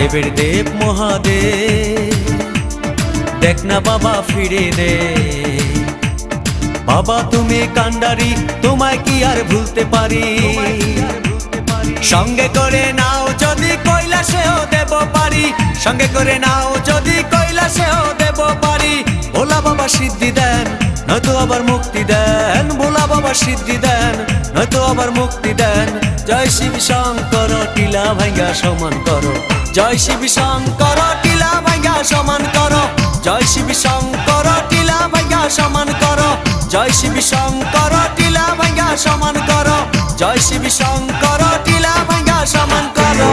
দেবের দেব মহাদেব, দেখ না বাবা ফিরে দে। বাবা তুমি কান্ডারি, তোমায় কি আর ভুলতে পারি? সঙ্গে করে নাও যদি কৈলাসেও দেব পারি, সঙ্গে করে নাও যদি কৈলাসেও দেব পারি। ভোলা বাবা সিদ্ধি দেন, নয়তো আবার মুক্তি দেন। ভোলা বাবা সিদ্ধি দেন, নয়তো আবার মুক্তি দেন। জয় শিব শঙ্কর, টিলা ভাঙ্গা সমান করো। জয় শিব শঙ্কর, টিলা ভাঙ্গা সমান করো। জয় শিব শঙ্কর, টিলা ভাঙ্গা সমান করো। জয় শিব শঙ্কর, টিলা ভাঙ্গা সমান করো। জয় শিব শঙ্কর, টিলা ভাঙ্গা সমান করো।